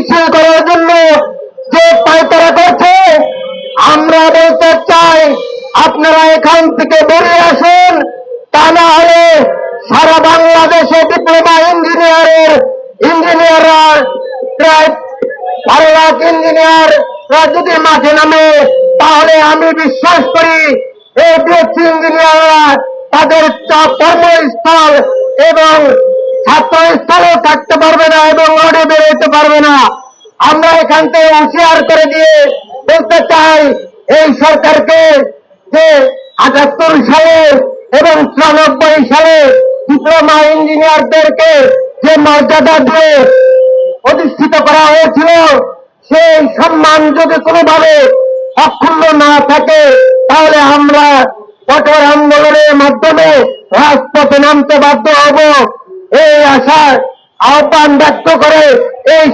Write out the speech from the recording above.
মিছিল করার জন্য যে পায়তারা করছে, আমরা বলতে চাই আপনারা এখান থেকে বেরিয়ে আসুন। তা না হলে সারা বাংলাদেশে ডিপ্লোমা ইঞ্জিনিয়াররা প্রায় 12 লাখ ইঞ্জিনিয়াররা যদি মাঠে নামে, তাহলে আমি বিশ্বাস করি এই বিএসসি ইঞ্জিনিয়াররা তাদের কর্মস্থল এবং ছাত্রস্থলেও থাকতে পারবে না এবং রোডে বেরোতে পারবে না। আমরা এখান থেকে হুঁশিয়ার করে দিয়ে বলতে চাই এই সরকারকে যে ৭৮ সালে এবং ৯৪ সালে ডিপ্লোমা ইঞ্জিনিয়ারদেরকে যে মর্যাদা দিয়ে প্রতিষ্ঠিত করা হয়েছিল, সেই সম্মান যদি কোনোভাবে অক্ষুণ্ণ না থাকে, তাহলে আমরা কঠোর আন্দোলনের মাধ্যমে রাজপথে নামতে বাধ্য হব। এই আশার আহ্বান ব্যক্ত করে এই